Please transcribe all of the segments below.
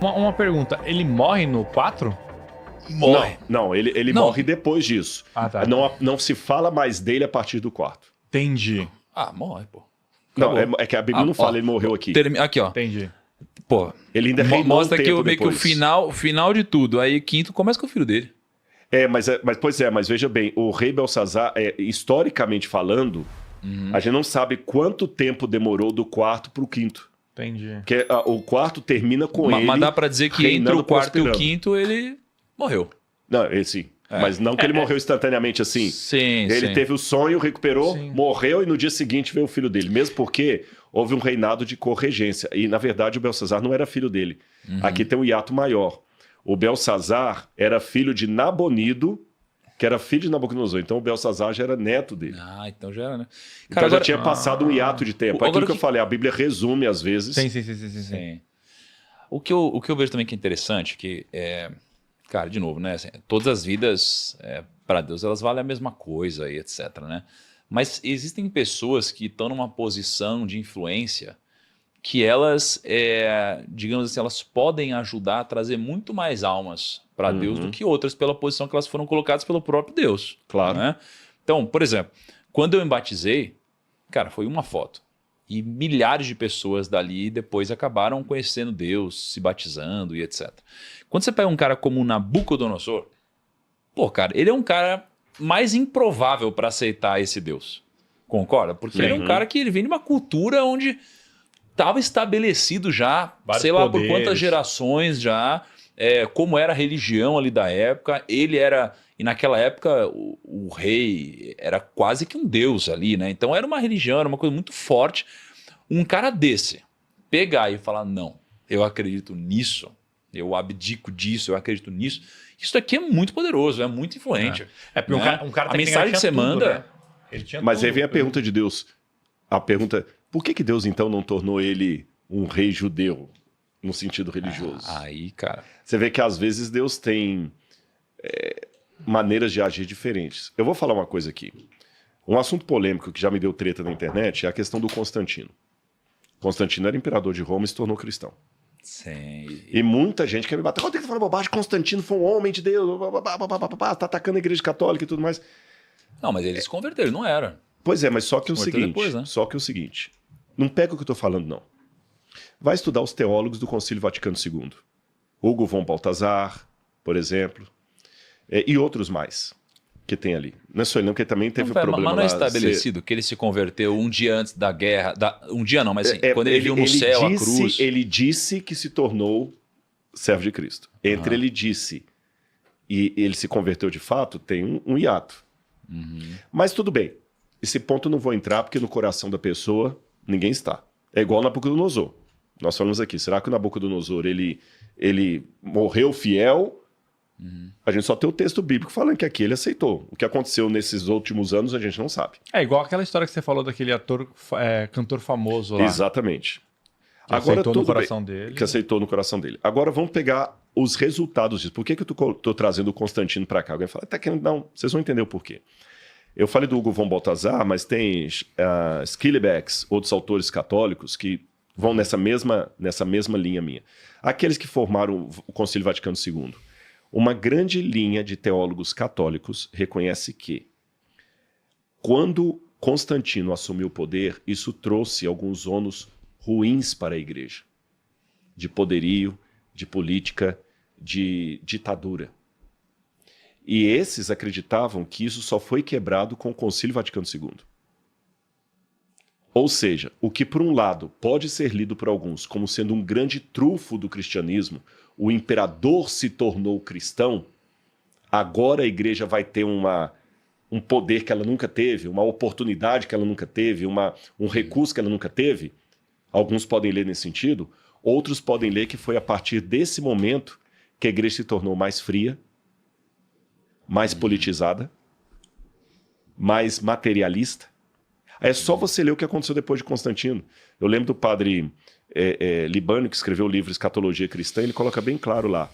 Uma pergunta, ele morre no 4? Morre. Não, ele Não. morre depois disso. Ah, tá. Não se fala mais dele a partir do 4. Entendi, Morre, pô. Não, Acabou. é que a Bíblia não fala, ele morreu aqui. Aqui, ó. entendi. Pô, Ele ainda reinou mostra um que tempo meio que o depois. final de tudo. Aí quinto começa com o filho dele. Mas veja bem, o rei Belsazar, historicamente falando, a gente não sabe quanto tempo demorou do quarto pro quinto. Entendi. Porque o quarto termina com ele. Mas dá pra dizer que entre reinando, o quarto e o prosperando. quinto ele morreu. Não, sim. Mas não que ele morreu instantaneamente assim. Sim, Ele sim. teve o sonho, recuperou, Sim. morreu e no dia seguinte veio o filho dele. Mesmo porque houve um reinado de corregência. E, na verdade, o Belsazar não era filho dele. Aqui tem um hiato maior. O Belsazar era filho de Nabonido, que era filho de Nabucodonosor. Então o Belsazar já era neto dele. Então já era, né? Então já tinha passado um hiato de tempo. Agora Aquilo que eu que- falei, a Bíblia resume às vezes. Sim. Sim. O que eu vejo também que é interessante, que cara, de novo, né? Assim, todas as vidas, para Deus, elas valem a mesma coisa e etc, né? Mas existem pessoas que estão numa posição de influência que elas, digamos assim, elas podem ajudar a trazer muito mais almas para Deus do que outras pela posição que elas foram colocadas pelo próprio Deus. Claro. Né? Então, por exemplo, quando eu me batizei, cara, foi uma foto. E milhares de pessoas dali depois acabaram conhecendo Deus, se batizando e etc. Quando você pega um cara como o Nabucodonosor, pô, cara, ele é um cara mais improvável para aceitar esse Deus. Concorda? Porque ele é um cara que ele vem de uma cultura onde estava estabelecido já, Vários sei lá por poderes. quantas gerações já, como era a religião ali da época. Ele era, e naquela época o rei era quase que um deus ali, né? Então era uma religião, era uma coisa muito forte. Um cara desse, pegar e falar, não, eu acredito nisso, eu abdico disso, eu acredito nisso, isso daqui é muito poderoso, é muito influente. Porque né? um cara a tem mensagem que você tinha tudo, manda... né? Ele tinha Mas tudo. aí vem a pergunta de Deus. A pergunta, por que Deus então não tornou ele um rei judeu, no sentido religioso? Aí, cara... Você vê que às vezes Deus tem maneiras de agir diferentes. Eu vou falar uma coisa aqui. Um assunto polêmico que já me deu treta na internet é a questão do Constantino. Constantino era imperador de Roma e se tornou cristão. Sim. E muita gente quer me bater. Quando tem que falar bobagem? Constantino foi um homem de Deus, tá atacando a igreja católica e tudo mais. Não, mas ele se converteu, ele não era. Pois é, mas só que o Converteu seguinte, depois, né? não pega o que eu tô falando, não. Vai estudar os teólogos do Concílio Vaticano II. Hugo von Balthasar, por exemplo, e outros mais que tem ali. Não é só ele não, porque também teve Não, um problema mas não é lá. estabelecido que ele se converteu um dia antes da guerra. Um dia não, mas assim, quando ele viu no ele céu disse, a cruz. Ele disse que se tornou servo de Cristo. Entre ele disse e ele se converteu de fato, tem um hiato. Mas tudo bem. Esse ponto eu não vou entrar, porque no coração da pessoa ninguém está. É igual o Nabucodonosor. Nós falamos aqui, será que o Nabucodonosor ele morreu fiel? A gente só tem o texto bíblico falando que aqui ele aceitou. O que aconteceu nesses últimos anos a gente não sabe. É igual aquela história que você falou daquele cantor famoso lá. Exatamente. Que aceitou no tudo coração dele. Que aceitou no coração dele. Agora vamos pegar os resultados disso. Por que eu tô trazendo o Constantino para cá? Alguém fala, tá querendo... Não, vocês vão entender o porquê. Eu falei do Hugo von Balthasar, mas tem Schillebeck, outros autores católicos que vão nessa mesma linha minha. Aqueles que formaram o Concílio Vaticano II. Uma grande linha de teólogos católicos reconhece que quando Constantino assumiu o poder, isso trouxe alguns ônus ruins para a igreja. De poderio, de política, de ditadura. E esses acreditavam que isso só foi quebrado com o Concílio Vaticano II. Ou seja, o que por um lado pode ser lido por alguns como sendo um grande trunfo do cristianismo, o imperador se tornou cristão, agora a igreja vai ter um poder que ela nunca teve, uma oportunidade que ela nunca teve, um recurso que ela nunca teve. Alguns podem ler nesse sentido, outros podem ler que foi a partir desse momento que a igreja se tornou mais fria, mais politizada, mais materialista. É só você ler o que aconteceu depois de Constantino. Eu lembro do padre Libânio, que escreveu o livro Escatologia Cristã, ele coloca bem claro lá.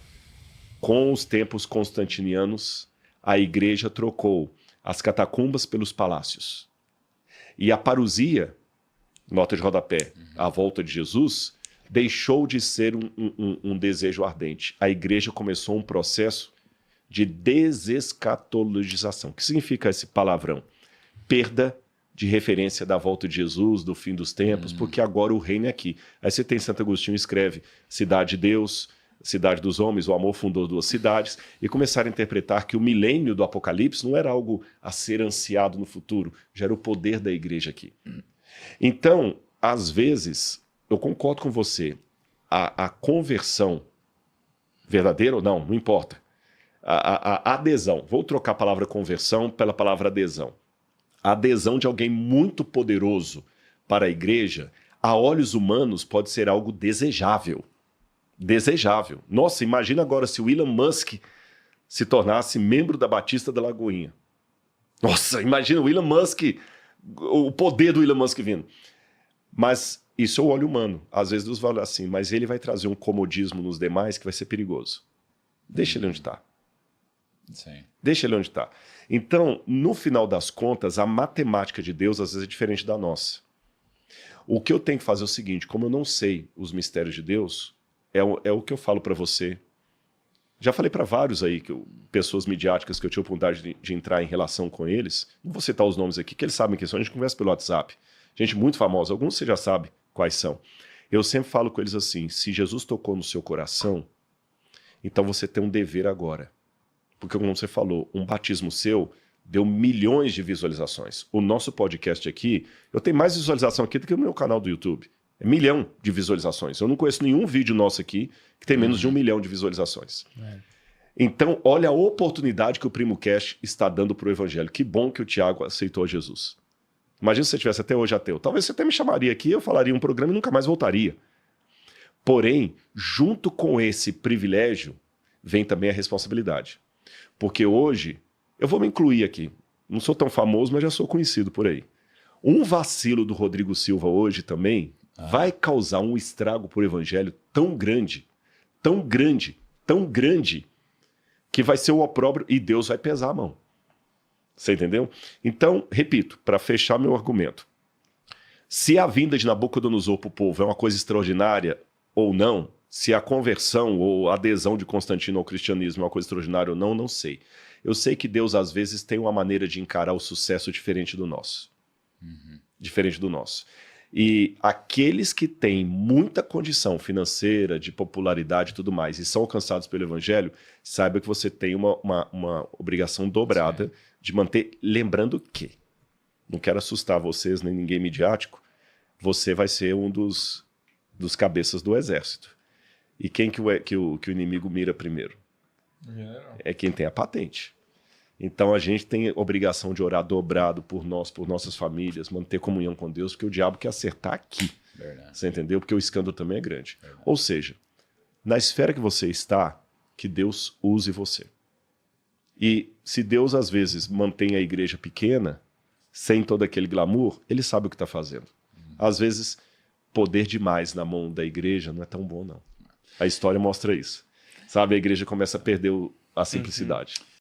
Com os tempos constantinianos, a igreja trocou as catacumbas pelos palácios. E a parousia, nota de rodapé, à volta de Jesus, deixou de ser um desejo ardente. A igreja começou um processo de desescatologização. O que significa esse palavrão? Perda de referência da volta de Jesus, do fim dos tempos, porque agora o reino é aqui. Aí você tem Santo Agostinho escreve cidade de Deus, cidade dos homens, o amor fundou duas cidades, e começaram a interpretar que o milênio do Apocalipse não era algo a ser ansiado no futuro, já era o poder da igreja aqui. Então, às vezes, eu concordo com você, a conversão, verdadeira ou não, não importa, a adesão, vou trocar a palavra conversão pela palavra adesão. A adesão de alguém muito poderoso para a igreja, a olhos humanos, pode ser algo desejável. Desejável. Nossa, imagina agora se o Elon Musk se tornasse membro da Batista da Lagoinha. Nossa, imagina o Elon Musk, o poder do Elon Musk vindo. Mas isso é o olho humano. Às vezes Deus vai olhar assim, mas ele vai trazer um comodismo nos demais que vai ser perigoso. Deixa ele onde está. Sim. Deixa ele onde está. Então, no final das contas, a matemática de Deus às vezes é diferente da nossa. O que eu tenho que fazer é o seguinte, como eu não sei os mistérios de Deus, é o que eu falo para você. Já falei para vários aí, pessoas midiáticas que eu tive a oportunidade de entrar em relação com eles. Não vou citar os nomes aqui, que eles sabem quem são. A gente conversa pelo WhatsApp. Gente muito famosa, alguns você já sabe quais são. Eu sempre falo com eles assim, se Jesus tocou no seu coração, então você tem um dever agora. Porque, como você falou, um batismo seu deu milhões de visualizações. O nosso podcast aqui, eu tenho mais visualização aqui do que no meu canal do YouTube. É 1 milhão de visualizações. Eu não conheço nenhum vídeo nosso aqui que tem menos de 1 milhão de visualizações. Então, olha a oportunidade que o Primo Cash está dando para o Evangelho. Que bom que o Tiago aceitou Jesus. Imagina se você tivesse até hoje ateu. Talvez você até me chamaria aqui, eu falaria um programa e nunca mais voltaria. Porém, junto com esse privilégio, vem também a responsabilidade. Porque hoje, eu vou me incluir aqui, não sou tão famoso, mas já sou conhecido por aí. Um vacilo do Rodrigo Silva hoje também vai causar um estrago para o evangelho tão grande, tão grande, tão grande, que vai ser o opróbrio e Deus vai pesar a mão. Você entendeu? Então, repito, para fechar meu argumento, se a vinda de Nabucodonosor para o povo é uma coisa extraordinária ou não, se a conversão ou a adesão de Constantino ao cristianismo é uma coisa extraordinária ou não, não sei. Eu sei que Deus, às vezes, tem uma maneira de encarar o sucesso diferente do nosso. Diferente do nosso. E aqueles que têm muita condição financeira, de popularidade e tudo mais, e são alcançados pelo Evangelho, saiba que você tem uma obrigação dobrada de manter, lembrando que, não quero assustar vocês, nem ninguém midiático, você vai ser um dos cabeças do exército. E quem que o inimigo mira primeiro? É quem tem a patente. Então a gente tem a obrigação de orar dobrado por nós, por nossas famílias, manter comunhão com Deus, porque o diabo quer acertar aqui. Verdade. Você entendeu? Porque o escândalo também é grande. Ou seja, na esfera que você está, que Deus use você. E se Deus às vezes mantém a igreja pequena, sem todo aquele glamour, ele sabe o que está fazendo. Às vezes, poder demais na mão da igreja não é tão bom, não. A história mostra isso. Sabe, a igreja começa a perder a simplicidade.